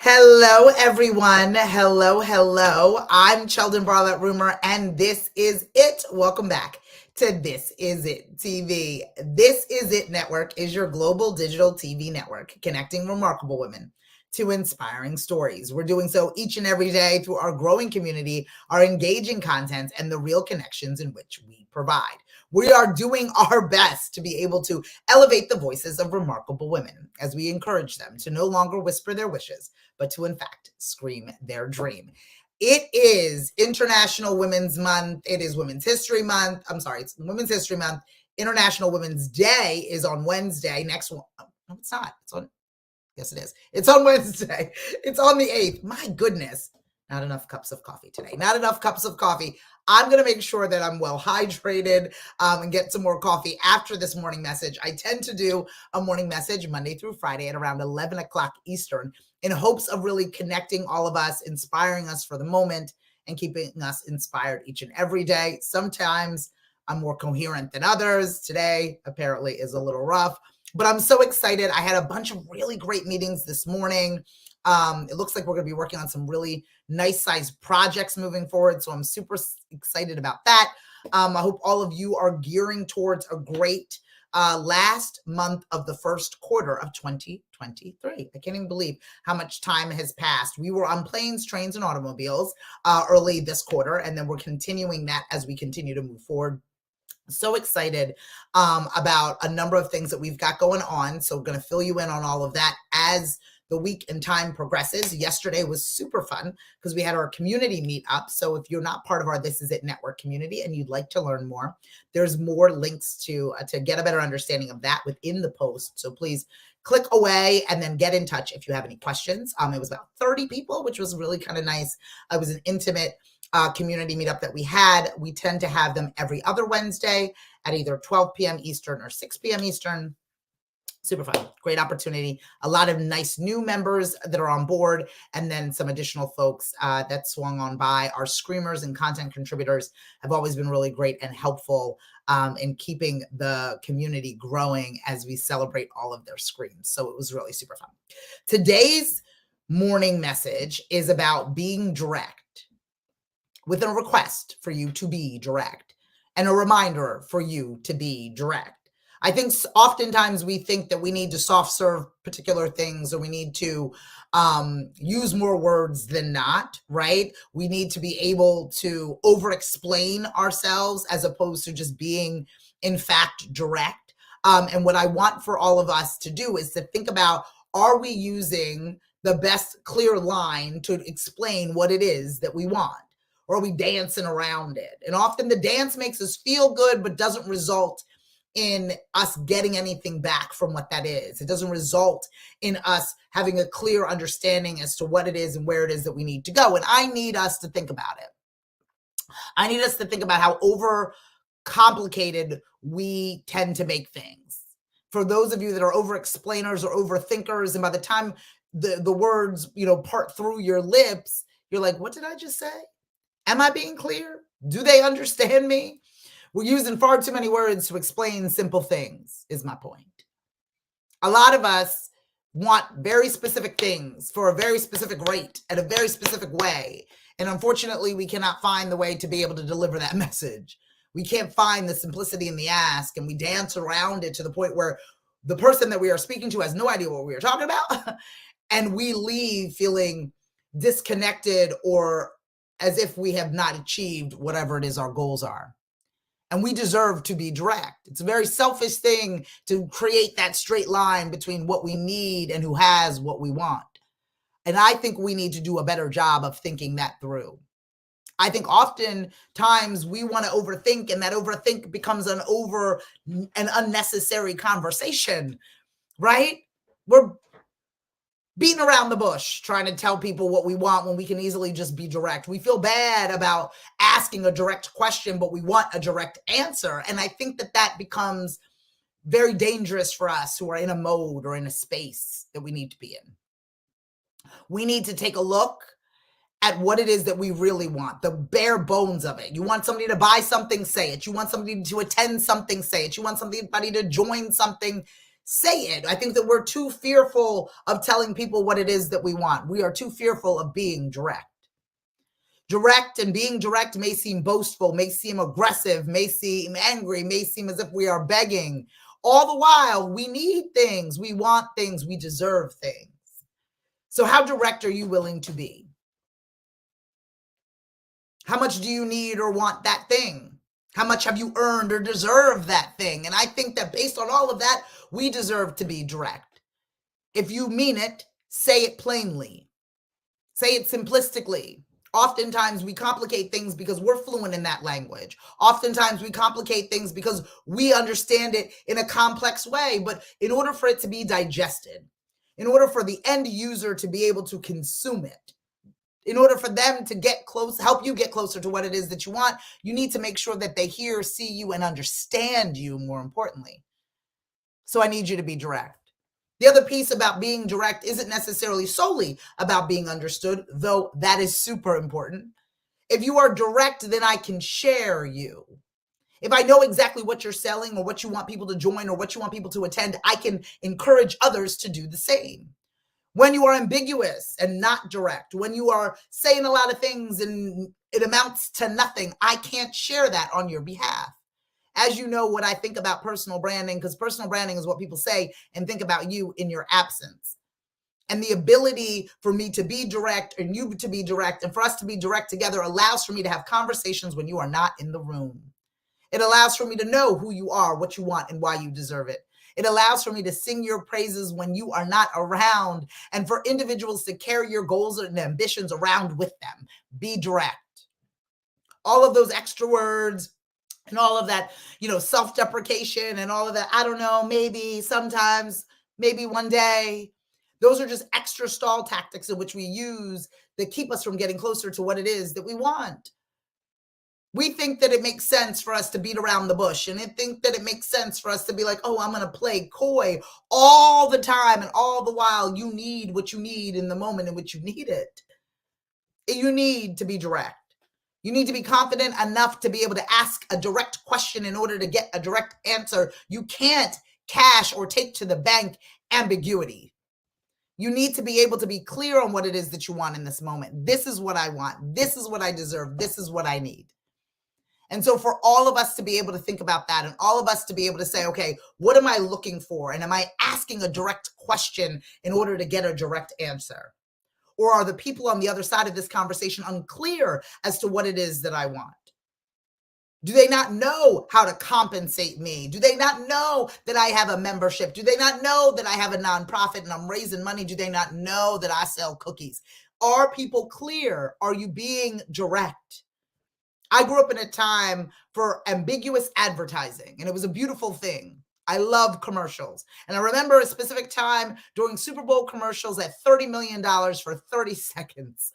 Hello, everyone. Hello. I'm Cheldin Barlattt Rumer, and this is it. Welcome back to This Is It TV. This Is It Network is your global digital TV network connecting remarkable women to inspiring stories. We're doing so each and every day through our growing community, our engaging content, and the real connections in which we provide. We are doing our best to be able to elevate the voices of remarkable women as we encourage them to no longer whisper their wishes, but to, in fact, scream their dream. It is International Women's Month. It is Women's History Month. It's Women's History Month. International Women's Day is on Wednesday. Next one. No, it's not. Yes, it is. It's on Wednesday. It's on the 8th. My goodness. Not enough cups of coffee today. Not enough cups of coffee. I'm going to make sure that I'm well hydrated and get some more coffee after this morning message. I tend to do a morning message Monday through Friday at around 11 o'clock Eastern in hopes of really connecting all of us, inspiring us for the moment, and keeping us inspired each and every day. Sometimes I'm more coherent than others. Today, apparently, is a little rough. But I'm so excited. I had a bunch of really great meetings this morning. It looks like we're going to be working on some really nice sized projects moving forward. So I'm super excited about that. I hope all of you are gearing towards a great last month of the first quarter of 2023. I can't even believe how much time has passed. We were on planes, trains, and automobiles early this quarter, and then we're continuing that as we continue to move forward. So excited about a number of things that we've got going on. So going to fill you in on all of that as the week and time progresses. Yesterday was super fun because we had our community meet up. So if you're not part of our This Is It Network community and you'd like to learn more, there's more links to get a better understanding of that within the post. So please click away and then get in touch if you have any questions. It was about 30 people, which was really kind of nice. It was an intimate community meetup that we had. We tend to have them every other Wednesday at either 12 p.m. Eastern or 6 p.m. Eastern. Super fun, great opportunity. A lot of nice new members that are on board, and then some additional folks that swung on by. Our screamers and content contributors have always been really great and helpful in keeping the community growing as we celebrate all of their screams. So it was really super fun. Today's morning message is about being direct, with a request for you to be direct and a reminder for you to be direct. I think oftentimes we think that we need to soft serve particular things, or we need to use more words than not, right? We need to be able to over explain ourselves as opposed to just being, in fact, direct. And what I want for all of us to do is to think about, are we using the best clear line to explain what it is that we want? Or are we dancing around it? And often the dance makes us feel good, but doesn't result in us getting anything back from what that is. It doesn't result in us having a clear understanding as to what it is and where it is that we need to go. And I need us to think about it. I need us to think about how over complicated we tend to make things. For those of you that are over explainers or overthinkers, and by the time the words, part through your lips, you're like, what did I just say? Am I being clear? Do they understand me? We're using far too many words to explain simple things, is my point. A lot of us want very specific things for a very specific rate at a very specific way. And unfortunately, we cannot find the way to be able to deliver that message. We can't find the simplicity in the ask, and we dance around it to the point where the person that we are speaking to has no idea what we are talking about. And we leave feeling disconnected or as if we have not achieved whatever it is our goals are. And we deserve to be direct. It's a very selfish thing to create that straight line between what we need and who has what we want. And I think we need to do a better job of thinking that through. I think oftentimes we want to overthink, and that overthink becomes an unnecessary conversation, right? We're beating around the bush, trying to tell people what we want when we can easily just be direct. We feel bad about asking a direct question, but we want a direct answer. And I think that becomes very dangerous for us who are in a mode or in a space that we need to be in. We need to take a look at what it is that we really want, the bare bones of it. You want somebody to buy something, say it. You want somebody to attend something, say it. You want somebody to join something, say it. I think that we're too fearful of telling people what it is that we want. We are too fearful of being direct. Direct and being direct may seem boastful, may seem aggressive, may seem angry, may seem as if we are begging. All the while, we need things, we want things, we deserve things. So how direct are you willing to be? How much do you need or want that thing? How much have you earned or deserved that thing? And I think that based on all of that, we deserve to be direct. If you mean it, say it plainly. Say it simplistically. Oftentimes we complicate things because we're fluent in that language. Oftentimes we complicate things because we understand it in a complex way. But in order for it to be digested, in order for the end user to be able to consume it, in order for them to get close, help you get closer to what it is that you want, you need to make sure that they hear, see you, and understand you, more importantly. So I need you to be direct. The other piece about being direct isn't necessarily solely about being understood, though that is super important. If you are direct, then I can share you. If I know exactly what you're selling or what you want people to join or what you want people to attend, I can encourage others to do the same. When you are ambiguous and not direct, when you are saying a lot of things and it amounts to nothing, I can't share that on your behalf. As you know, what I think about personal branding, because personal branding is what people say and think about you in your absence. And the ability for me to be direct and you to be direct and for us to be direct together allows for me to have conversations when you are not in the room. It allows for me to know who you are, what you want, and why you deserve it. It allows for me to sing your praises when you are not around and for individuals to carry your goals and ambitions around with them. Be direct. All of those extra words, and all of that, self-deprecation and all of that. I don't know, maybe sometimes, maybe one day. Those are just extra stall tactics in which we use that keep us from getting closer to what it is that we want. We think that it makes sense for us to beat around the bush and think that it makes sense for us to be like, oh, I'm going to play coy all the time. And all the while you need what you need in the moment in which you need it. You need to be direct. You need to be confident enough to be able to ask a direct question in order to get a direct answer. You can't cash or take to the bank ambiguity. You need to be able to be clear on what it is that you want in this moment. This is what I want. This is what I deserve. This is what I need. And so for all of us to be able to think about that and all of us to be able to say, okay, what am I looking for? And am I asking a direct question in order to get a direct answer? Or are the people on the other side of this conversation unclear as to what it is that I want? Do they not know how to compensate me? Do they not know that I have a membership? Do they not know that I have a nonprofit and I'm raising money? Do they not know that I sell cookies? Are people clear? Are you being direct? I grew up in a time for ambiguous advertising, and it was a beautiful thing. I love commercials. And I remember a specific time during Super Bowl commercials at $30 million for 30 seconds.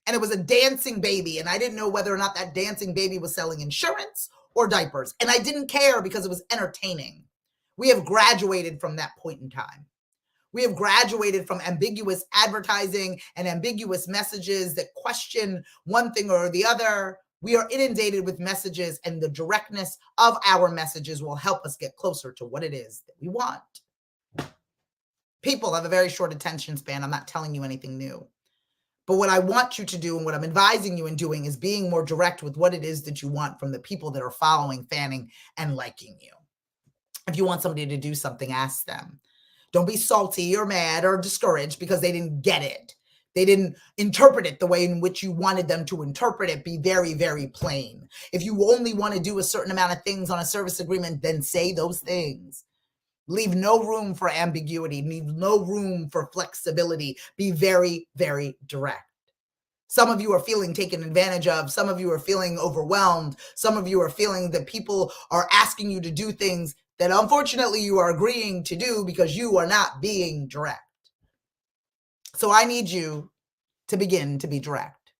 And it was a dancing baby. And I didn't know whether or not that dancing baby was selling insurance or diapers. And I didn't care because it was entertaining. We have graduated from that point in time. We have graduated from ambiguous advertising and ambiguous messages that question one thing or the other. We are inundated with messages, and the directness of our messages will help us get closer to what it is that we want. People have a very short attention span. I'm not telling you anything new. But what I want you to do and what I'm advising you in doing is being more direct with what it is that you want from the people that are following, fanning, and liking you. If you want somebody to do something, ask them. Don't be salty or mad or discouraged because they didn't get it. They didn't interpret it the way in which you wanted them to interpret it. Be very, very plain. If you only want to do a certain amount of things on a service agreement, then say those things. Leave no room for ambiguity. Leave no room for flexibility. Be very, very direct. Some of you are feeling taken advantage of. Some of you are feeling overwhelmed. Some of you are feeling that people are asking you to do things that unfortunately you are agreeing to do because you are not being direct. So I need you to begin to be direct,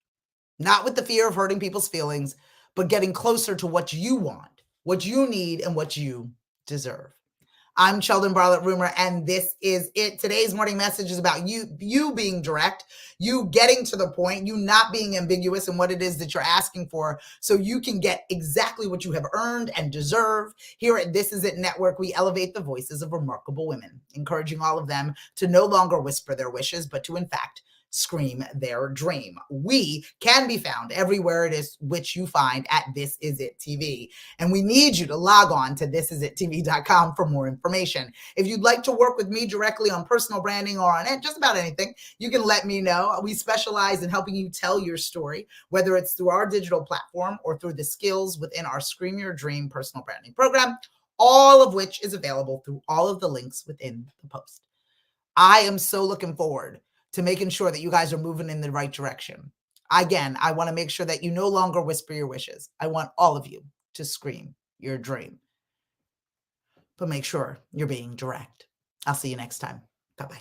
not with the fear of hurting people's feelings, but getting closer to what you want, what you need, and what you deserve. I'm Cheldin Barlattt Rumer, and this is it. Today's morning message is about you being direct, you getting to the point, you not being ambiguous in what it is that you're asking for, so you can get exactly what you have earned and deserve. Here at This Is It Network, we elevate the voices of remarkable women, encouraging all of them to no longer whisper their wishes, but to, in fact, scream their dream. We can be found everywhere it is which you find at This Is It TV. And we need you to log on to thisisittv.com for more information. If you'd like to work with me directly on personal branding or on just about anything, you can let me know. We specialize in helping you tell your story, whether it's through our digital platform or through the skills within our Scream Your Dream personal branding program, all of which is available through all of the links within the post. I am so looking forward to making sure that you guys are moving in the right direction. Again, I want to make sure that you no longer whisper your wishes. I want all of you to scream your dream. But make sure you're being direct. I'll see you next time. Bye-bye.